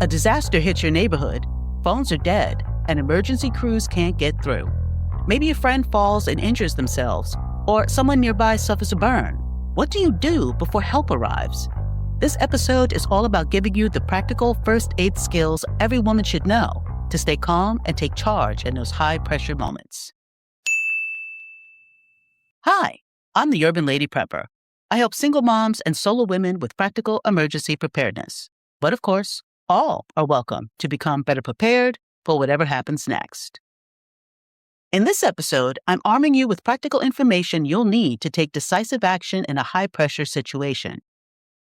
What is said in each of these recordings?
A disaster hits your neighborhood, phones are dead, and emergency crews can't get through. Maybe a friend falls and injures themselves, or someone nearby suffers a burn. What do you do before help arrives? This episode is all about giving you the practical first aid skills every woman should know to stay calm and take charge in those high-pressure moments. Hi, I'm the Urban Lady Prepper. I help single moms and solo women with practical emergency preparedness. But of course, all are welcome to become better prepared for whatever happens next. In this episode, I'm arming you with practical information you'll need to take decisive action in a high-pressure situation.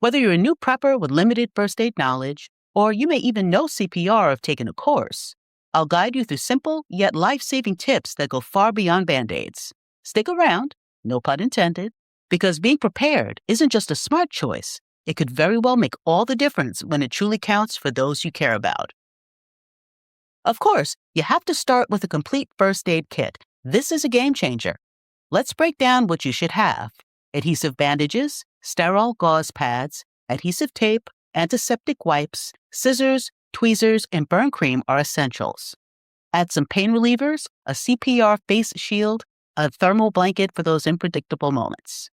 Whether you're a new prepper with limited first aid knowledge, or you may even know CPR or have taken a course, I'll guide you through simple yet life-saving tips that go far beyond Band-Aids. Stick around, no pun intended, because being prepared isn't just a smart choice. It could very well make all the difference when it truly counts for those you care about. Of course, you have to start with a complete first aid kit. This is a game changer. Let's break down what you should have. Adhesive bandages, sterile gauze pads, adhesive tape, antiseptic wipes, scissors, tweezers, and burn cream are essentials. Add some pain relievers, a CPR face shield, a thermal blanket for those unpredictable moments.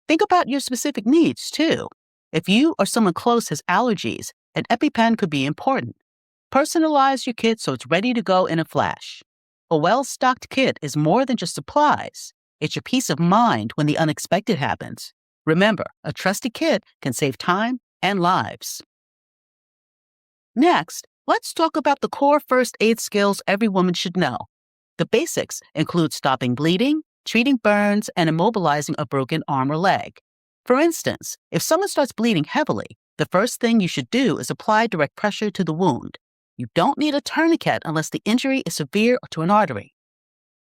Think about your specific needs, too. If you or someone close has allergies, an EpiPen could be important. Personalize your kit so it's ready to go in a flash. A well-stocked kit is more than just supplies. It's your peace of mind when the unexpected happens. Remember, a trusted kit can save time and lives. Next, let's talk about the core first aid skills every woman should know. The basics include stopping bleeding, treating burns, and immobilizing a broken arm or leg. For instance, if someone starts bleeding heavily, the first thing you should do is apply direct pressure to the wound. You don't need a tourniquet unless the injury is severe to an artery.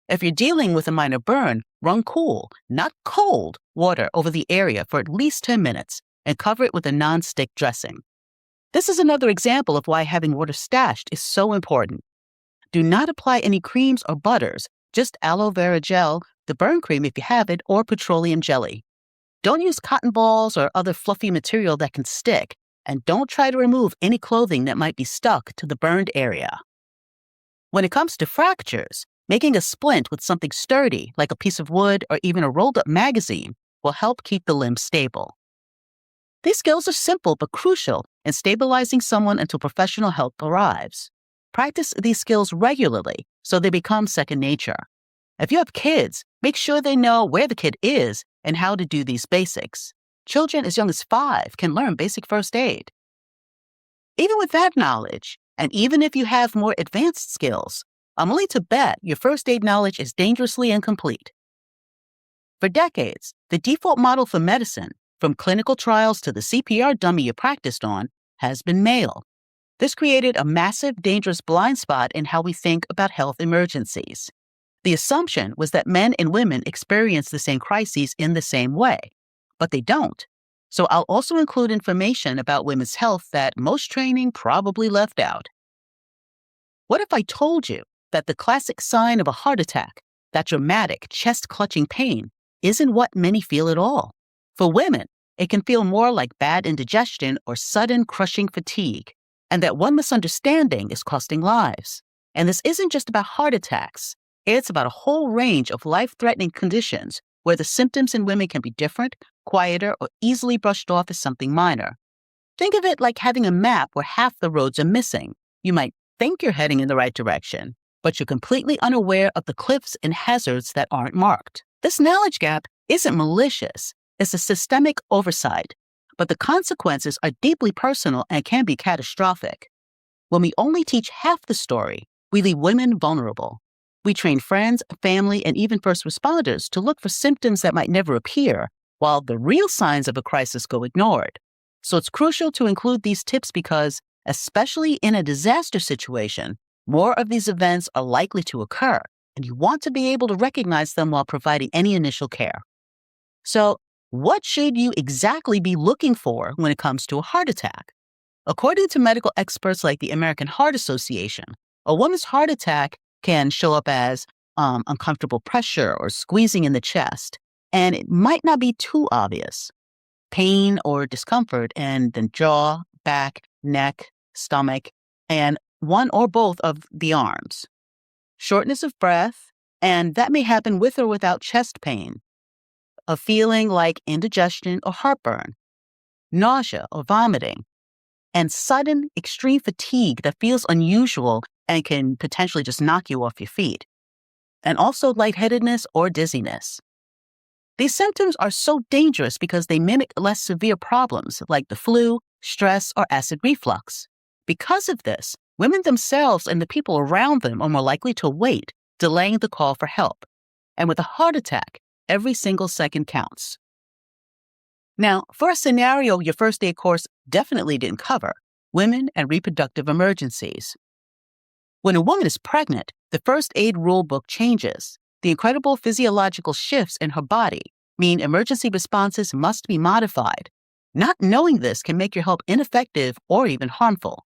If you're dealing with a minor burn, run cool, not cold, water over the area for at least 10 minutes and cover it with a non-stick dressing. This is another example of why having water stashed is so important. Do not apply any creams or butters, just aloe vera gel, the burn cream if you have it, or petroleum jelly. Don't use cotton balls or other fluffy material that can stick, and don't try to remove any clothing that might be stuck to the burned area. When it comes to fractures, making a splint with something sturdy, like a piece of wood or even a rolled-up magazine, will help keep the limb stable. These skills are simple but crucial in stabilizing someone until professional help arrives. Practice these skills regularly so they become second nature. If you have kids, make sure they know where the kid is and how to do these basics. Children as young as 5 can learn basic first aid. Even with that knowledge, and even if you have more advanced skills, I'm willing to bet your first aid knowledge is dangerously incomplete. For decades, the default model for medicine, from clinical trials to the CPR dummy you practiced on, has been male. This created a massive, dangerous blind spot in how we think about health emergencies. The assumption was that men and women experience the same crises in the same way, but they don't. So I'll also include information about women's health that most training probably left out. What if I told you that the classic sign of a heart attack, that dramatic chest-clutching pain, isn't what many feel at all? For women, it can feel more like bad indigestion or sudden crushing fatigue, and that one misunderstanding is costing lives. And this isn't just about heart attacks. It's about a whole range of life-threatening conditions where the symptoms in women can be different, quieter, or easily brushed off as something minor. Think of it like having a map where half the roads are missing. You might think you're heading in the right direction, but you're completely unaware of the cliffs and hazards that aren't marked. This knowledge gap isn't malicious. It's a systemic oversight, but the consequences are deeply personal and can be catastrophic. When we only teach half the story, we leave women vulnerable. We train friends, family, and even first responders to look for symptoms that might never appear, while the real signs of a crisis go ignored. So it's crucial to include these tips because, especially in a disaster situation, more of these events are likely to occur, and you want to be able to recognize them while providing any initial care. So, what should you exactly be looking for when it comes to a heart attack? According to medical experts like the American Heart Association, a woman's heart attack can show up as uncomfortable pressure or squeezing in the chest, and it might not be too obvious. Pain or discomfort in the jaw, back, neck, stomach, and one or both of the arms. Shortness of breath, and that may happen with or without chest pain. A feeling like indigestion or heartburn. Nausea or vomiting. And sudden extreme fatigue that feels unusual and can potentially just knock you off your feet. And also lightheadedness or dizziness. These symptoms are so dangerous because they mimic less severe problems like the flu, stress, or acid reflux. Because of this, women themselves and the people around them are more likely to wait, delaying the call for help. And with a heart attack, every single second counts. Now, for a scenario your first aid course definitely didn't cover, women and reproductive emergencies. When a woman is pregnant, the first aid rule book changes. The incredible physiological shifts in her body mean emergency responses must be modified. Not knowing this can make your help ineffective or even harmful.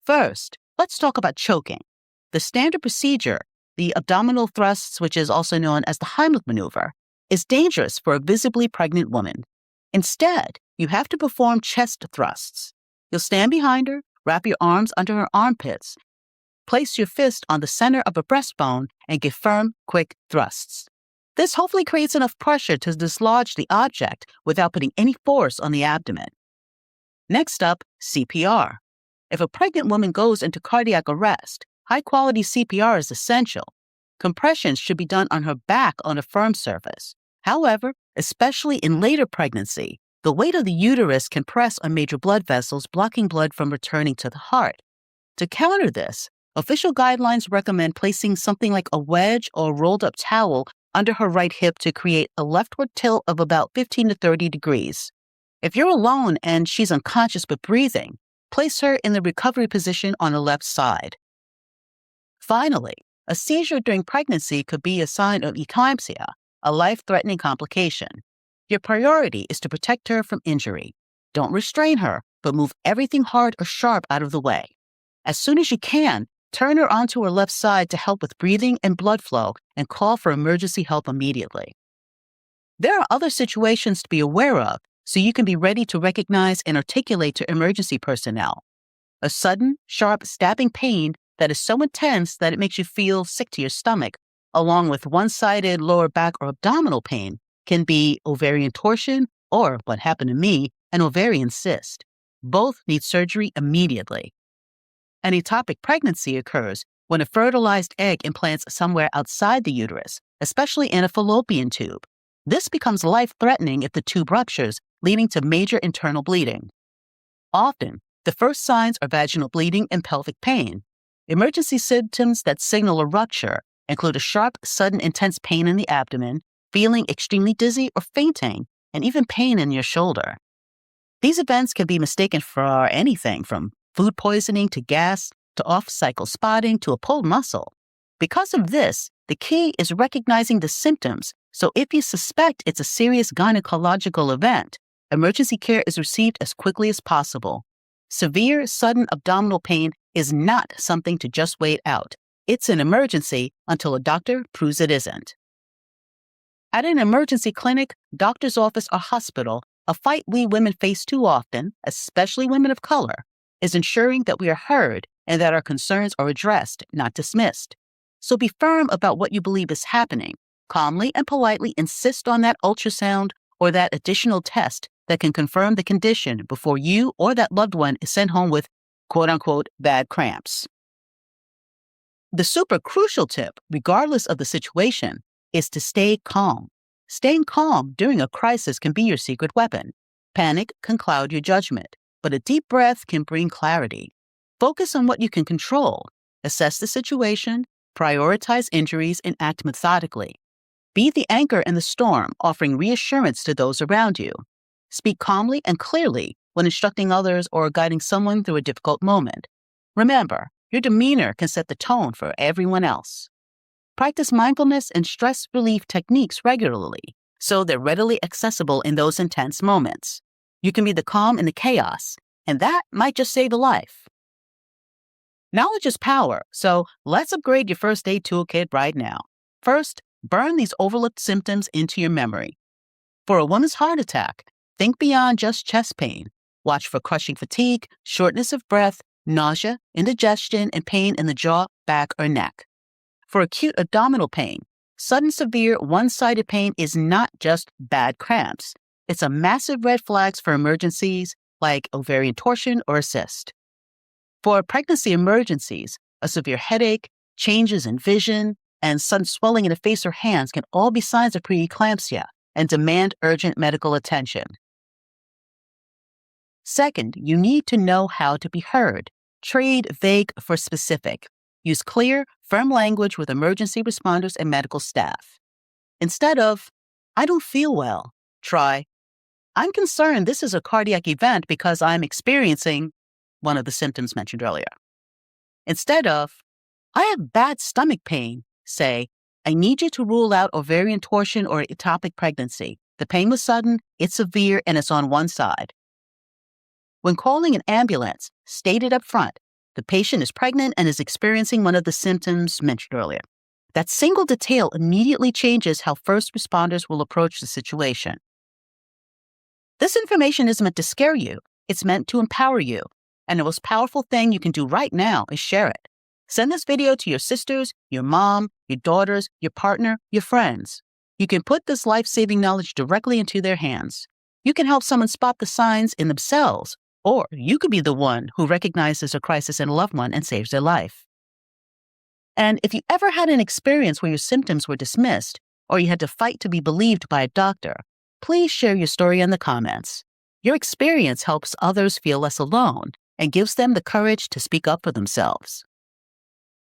First, let's talk about choking. The standard procedure, the abdominal thrusts, which is also known as the Heimlich maneuver, is dangerous for a visibly pregnant woman. Instead, you have to perform chest thrusts. You'll stand behind her, wrap your arms under her armpits, place your fist on the center of a breastbone, and give firm, quick thrusts. This hopefully creates enough pressure to dislodge the object without putting any force on the abdomen. Next up, CPR. If a pregnant woman goes into cardiac arrest, high-quality CPR is essential. Compressions should be done on her back on a firm surface. However, especially in later pregnancy, the weight of the uterus can press on major blood vessels, blocking blood from returning to the heart. To counter this, official guidelines recommend placing something like a wedge or rolled-up towel under her right hip to create a leftward tilt of about 15 to 30 degrees. If you're alone and she's unconscious but breathing, place her in the recovery position on the left side. Finally, a seizure during pregnancy could be a sign of eclampsia, a life-threatening complication. Your priority is to protect her from injury. Don't restrain her, but move everything hard or sharp out of the way. As soon as you can, turn her onto her left side to help with breathing and blood flow and call for emergency help immediately. There are other situations to be aware of so you can be ready to recognize and articulate to emergency personnel. A sudden, sharp, stabbing pain that is so intense that it makes you feel sick to your stomach, along with one-sided lower back or abdominal pain, can be ovarian torsion or, what happened to me, an ovarian cyst. Both need surgery immediately. An ectopic pregnancy occurs when a fertilized egg implants somewhere outside the uterus, especially in a fallopian tube. This becomes life-threatening if the tube ruptures, leading to major internal bleeding. Often, the first signs are vaginal bleeding and pelvic pain. Emergency symptoms that signal a rupture include a sharp, sudden, intense pain in the abdomen, feeling extremely dizzy or fainting, and even pain in your shoulder. These events can be mistaken for anything from food poisoning to gas to off-cycle spotting to a pulled muscle. Because of this, the key is recognizing the symptoms, so if you suspect it's a serious gynecological event, emergency care is received as quickly as possible. Severe, sudden abdominal pain is not something to just wait out. It's an emergency until a doctor proves it isn't. At an emergency clinic, doctor's office, or hospital, a fight we women face too often, especially women of color, is ensuring that we are heard and that our concerns are addressed, not dismissed. So be firm about what you believe is happening. Calmly and politely insist on that ultrasound or that additional test that can confirm the condition before you or that loved one is sent home with quote-unquote bad cramps. The super crucial tip, regardless of the situation, is to stay calm. Staying calm during a crisis can be your secret weapon. Panic can cloud your judgment, but a deep breath can bring clarity. Focus on what you can control. Assess the situation, prioritize injuries, and act methodically. Be the anchor in the storm, offering reassurance to those around you. Speak calmly and clearly when instructing others or guiding someone through a difficult moment. Remember, your demeanor can set the tone for everyone else. Practice mindfulness and stress relief techniques regularly, so they're readily accessible in those intense moments. You can be the calm in the chaos, and that might just save a life. Knowledge is power, so let's upgrade your first aid toolkit right now. First, burn these overlooked symptoms into your memory. For a woman's heart attack, think beyond just chest pain. Watch for crushing fatigue, shortness of breath, nausea, indigestion, and pain in the jaw, back, or neck. For acute abdominal pain, sudden severe one-sided pain is not just bad cramps. It's a massive red flag for emergencies like ovarian torsion or a cyst. For pregnancy emergencies, a severe headache, changes in vision, and sudden swelling in the face or hands can all be signs of preeclampsia and demand urgent medical attention. Second, you need to know how to be heard. Trade vague for specific. Use clear, firm language with emergency responders and medical staff. Instead of, "I don't feel well," try, "I'm concerned this is a cardiac event because I'm experiencing," one of the symptoms mentioned earlier. Instead of, "I have bad stomach pain," say, "I need you to rule out ovarian torsion or ectopic pregnancy. The pain was sudden, it's severe, and it's on one side." When calling an ambulance, state it up front. The patient is pregnant and is experiencing one of the symptoms mentioned earlier. That single detail immediately changes how first responders will approach the situation. This information isn't meant to scare you. It's meant to empower you. And the most powerful thing you can do right now is share it. Send this video to your sisters, your mom, your daughters, your partner, your friends. You can put this life-saving knowledge directly into their hands. You can help someone spot the signs in themselves, or you could be the one who recognizes a crisis in a loved one and saves their life. And if you ever had an experience where your symptoms were dismissed, or you had to fight to be believed by a doctor, please share your story in the comments. Your experience helps others feel less alone and gives them the courage to speak up for themselves.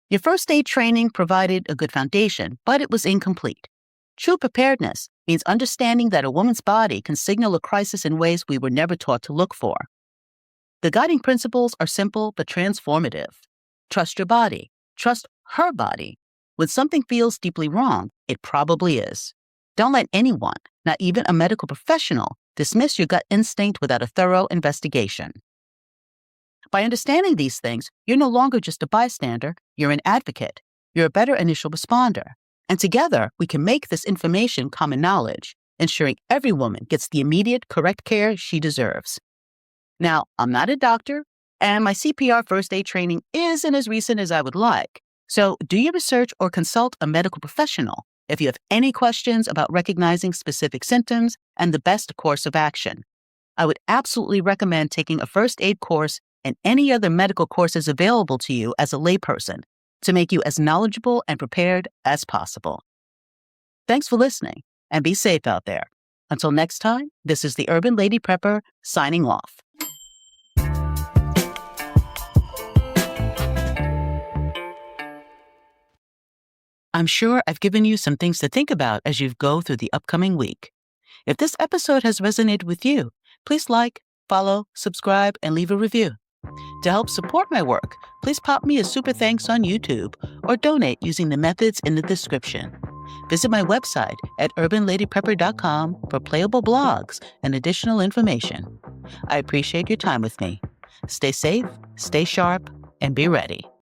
Your first aid training provided a good foundation, but it was incomplete. True preparedness means understanding that a woman's body can signal a crisis in ways we were never taught to look for. The guiding principles are simple but transformative. Trust your body. Trust her body. When something feels deeply wrong, it probably is. Don't let anyone, not even a medical professional, dismiss your gut instinct without a thorough investigation. By understanding these things, you're no longer just a bystander, you're an advocate. You're a better initial responder. And together, we can make this information common knowledge, ensuring every woman gets the immediate, correct care she deserves. Now, I'm not a doctor, and my CPR first aid training isn't as recent as I would like. So do your research or consult a medical professional if you have any questions about recognizing specific symptoms and the best course of action. I would absolutely recommend taking a first aid course and any other medical courses available to you as a layperson to make you as knowledgeable and prepared as possible. Thanks for listening, and be safe out there. Until next time, this is the Urban Lady Prepper signing off. I'm sure I've given you some things to think about as you go through the upcoming week. If this episode has resonated with you, please like, follow, subscribe, and leave a review. To help support my work, please pop me a super thanks on YouTube or donate using the methods in the description. Visit my website at urbanladyprepper.com for playable blogs and additional information. I appreciate your time with me. Stay safe, stay sharp, and be ready.